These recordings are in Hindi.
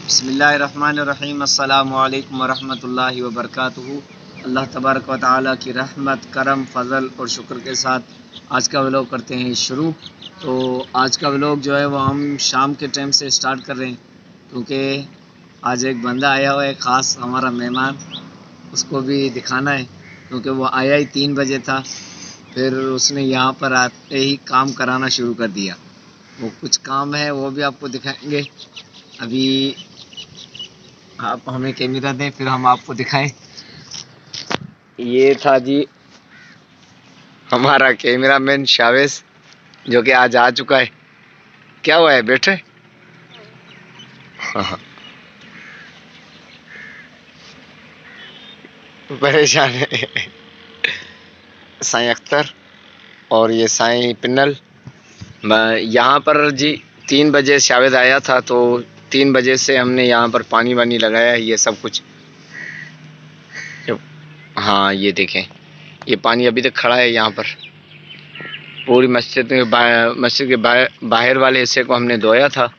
बिस्मिल्लाहिर्रहमानिर्रहीम। अस्सलामु अलैकुम वरहमतुल्लाहि वबरकातुहू। अल्लाह तबारक व तआला की रहमत, करम, फ़ज़ल और शुक्र के साथ आज का व्लॉग करते हैं शुरू। तो आज का व्लॉग जो है वो हम शाम के टाइम से स्टार्ट कर रहे हैं, क्योंकि आज एक बंदा आया हुआ है ख़ास हमारा मेहमान, उसको भी दिखाना है, क्योंकि वो आया ही 3 बजे था। फिर उसने यहाँ पर आते ही काम कराना शुरू कर दिया। वो कुछ काम है वो भी आपको दिखाएंगे। अभी आप हमें कैमरा दें, फिर हम आपको दिखाएं। ये था जी हमारा कैमरामैन शावेज, जो कि आज आ चुका है। क्या हुआ है बेटे? परेशान है साईं अख्तर और ये साईं पिन्नल। यहाँ पर जी 3 बजे शावेद आया था, तो 3 बजे से हमने यहाँ पर पानी वानी लगाया है, ये सब कुछ। हाँ ये देखें, ये पानी अभी तक खड़ा है यहाँ पर। पूरी मस्जिद के मस्जिद के बाहर वाले हिस्से को हमने धोया था,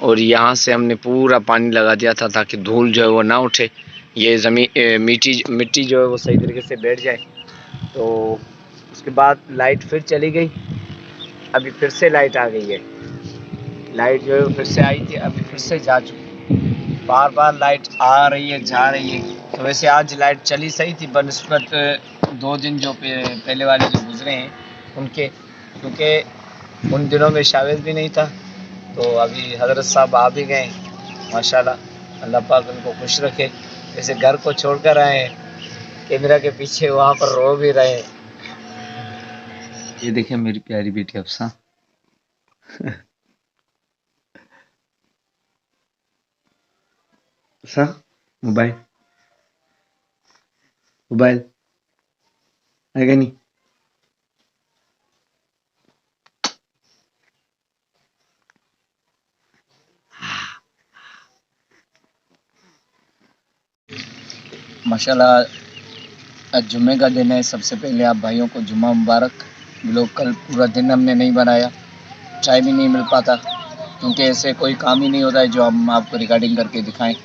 और यहाँ से हमने पूरा पानी लगा दिया था ताकि धूल जो है वो ना उठे, ये ज़मीन मिट्टी जो है वो सही तरीके से बैठ जाए। तो उसके बाद लाइट फिर चली गई, अभी फिर से लाइट आ गई है। लाइट जो है फिर से आई थी, अभी फिर से जा चुकी। बार बार लाइट आ रही है, जा रही है। तो वैसे आज लाइट चली सही थी बनस्पत 2 दिन जो पहले वाले जो गुजरे हैं उनके, क्योंकि उन दिनों में शावेद भी नहीं था। तो अभी हज़रत साहब आ भी गए माशाल्लाह। अल्लाह पाक उनको खुश रखे। जैसे घर को छोड़कर आए हैं, कैमरा के पीछे वहाँ पर रो भी रहे हैं। ये देखिए मेरी प्यारी बेटी अफसा। अफसा, मोबाइल मोबाइल आएगा नहीं। माशाल्लाह आज जुम्मे का दिन है। सबसे पहले आप भाइयों को जुम्मा मुबारक। लोग कल पूरा दिन हमने नहीं बनाया, टाइम ही नहीं मिल पाता, क्योंकि ऐसे कोई काम ही नहीं होता है जो हम आपको रिकॉर्डिंग करके दिखाएं।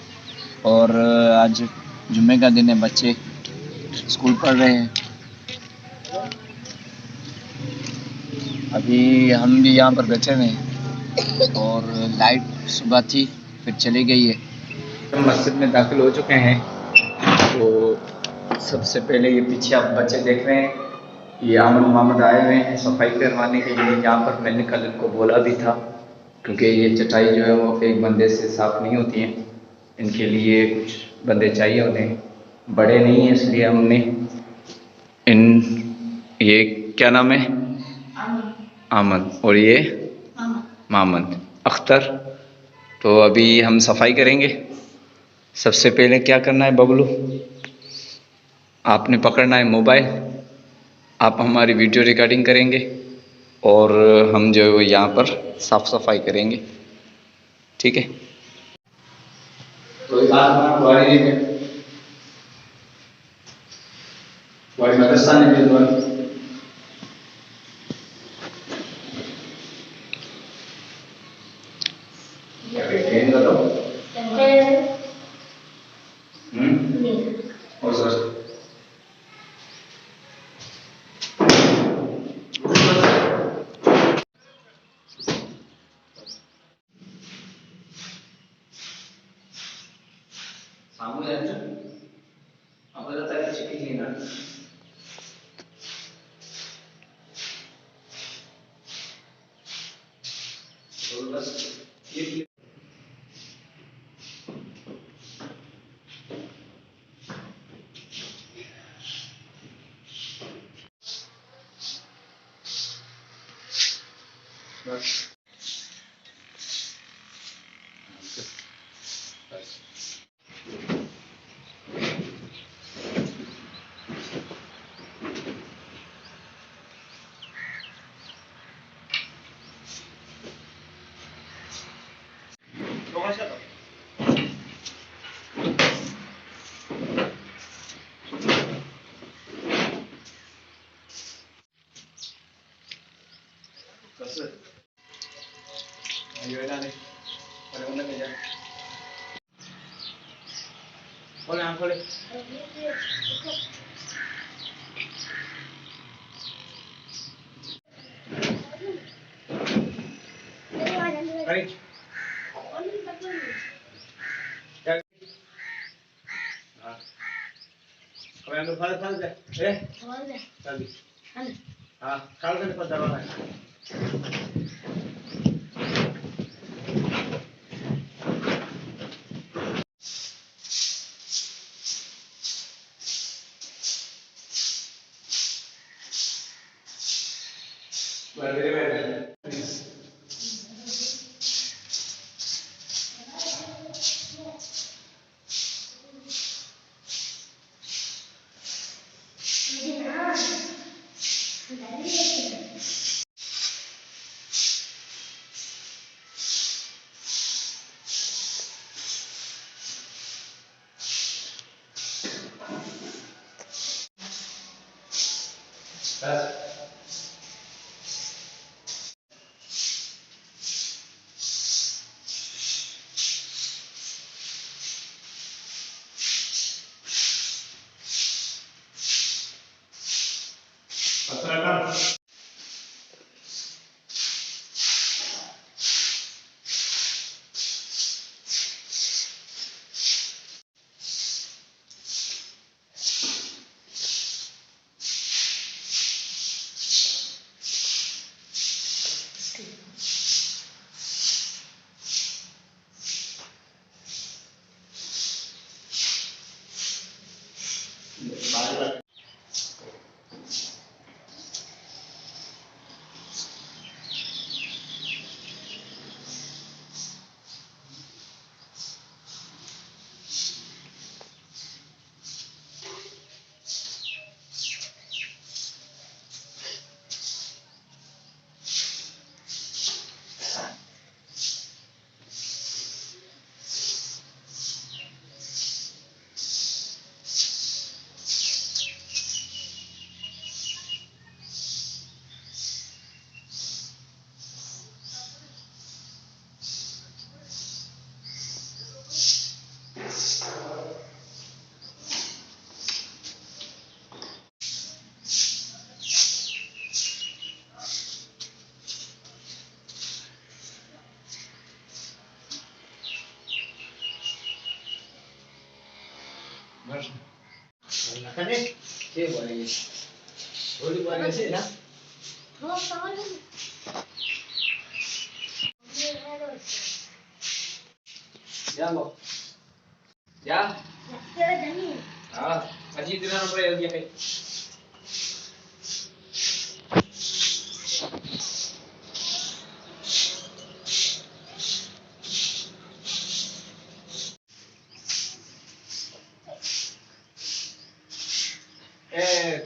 और आज जुम्मे का दिन है, बच्चे स्कूल पढ़ रहे हैं। अभी हम भी यहाँ पर बैठे हुए हैं, और लाइट सुबह थी फिर चली गई है। हम मस्जिद में दाखिल हो चुके हैं। तो सबसे पहले ये पीछे आप बच्चे देख रहे हैं, ये आमद मोहम्मद आए हुए हैं सफाई करवाने के लिए। यहाँ पर मैंने कल इनको बोला भी था, क्योंकि ये चटाई जो है वो एक बंदे से साफ़ नहीं होती है, इनके लिए कुछ बंदे चाहिए होते हैं, बड़े नहीं हैं, इसलिए हमने इन ये क्या नाम है? आमद। और ये मोहम्मद अख्तर। तो अभी हम सफाई करेंगे। सबसे पहले क्या करना है बबलू, आपने पकड़ना है मोबाइल, आप हमारी वीडियो रिकॉर्डिंग करेंगे और हम जो है यहाँ पर साफ़ सफाई करेंगे, ठीक है? तो मदरसा ने और सर सामने अब चिट्ठी लेना। तो बस ये बस खोले आँख खोले। हाँ खाल के पर दबा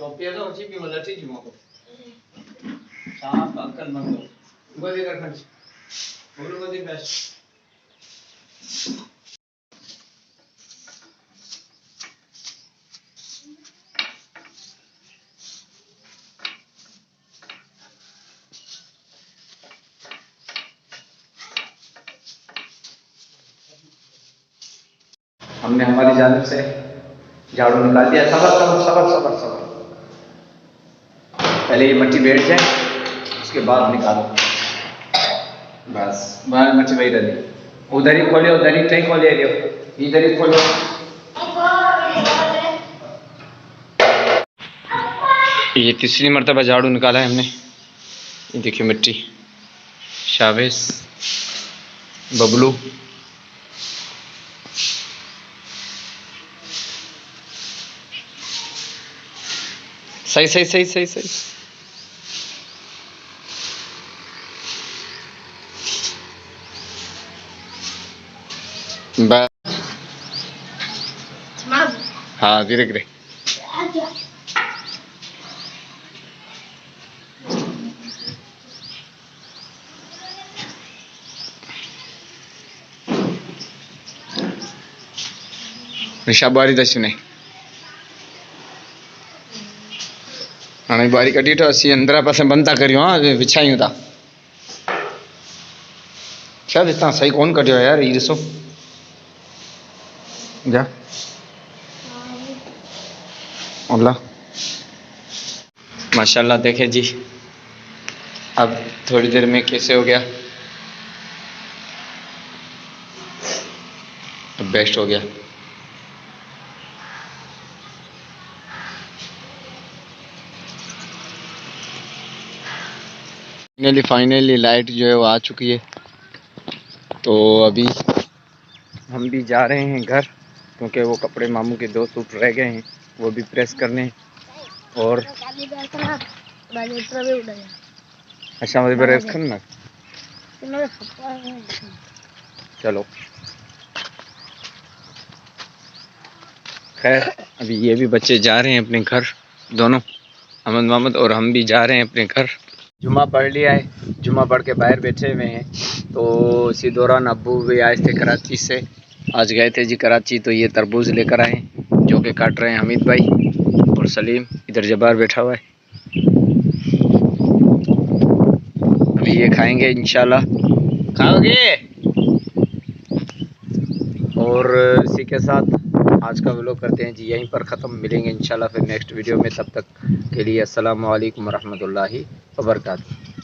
टोपिया तो अच्छी भी मतलब ठीक मौको साफ अंकल मंगो गोदी कर खंड बोलो गोदी बेस्ट हमने हमारी जानिब से झाड़ू निकाल दिया। सबर सबर सबर सबर सबर पहले ये मट्टी बैठ जाए उसके बाद निकालो। बस बाहर मट्टी वही रही उधर ही खोले उधर ही कहीं खोले इधर ही खोलो। ये तीसरी मर्तबा झाड़ू निकाला है हमने। ये देखिए मिट्टी शावेश बबलू सही सही सही सही सही हाँ धीरे धीरे निशा बारी दसी नहीं हाँ बारी कटी तो असी अंदर पास बंद था करियो। हाँ विछायूं था शायद इतना सही कौन कटियो यार ये ॾिसो जा अल्लाह माशाल्लाह। देखे जी अब थोड़ी देर में कैसे हो गया, अब बेस्ट हो गया। फाइनली लाइट जो है वो आ चुकी है। तो अभी हम भी जा रहे हैं घर, क्योंकि वो कपड़े मामू के 2 सूट रह गए हैं, वो भी प्रेस करने हैं। और अच्छा मुझे प्रेस करना, चलो खैर। अभी ये भी बच्चे जा रहे हैं अपने घर, दोनों अहमद मोहम्मद और हम भी जा रहे हैं अपने घर। जुम्मा पढ़ लिया है, जुम्मा पढ़ के बाहर बैठे हुए हैं। तो इसी दौरान अब्बू भी आए थे कराची से, आज गए थे जी कराची। तो ये तरबूज लेकर आए जो कि काट रहे हैं हमीद भाई और सलीम, इधर जब्बार बैठा हुआ है। अभी ये खाएंगे इंशाल्लाह, खाओगे। और इसी के साथ आज का व्लॉग करते हैं जी यहीं पर ख़त्म। मिलेंगे इंशाल्लाह फिर नेक्स्ट वीडियो में, तब तक के लिए अस्सलामु अलैकुम रहमतुल्लाहि व बरकातुहू।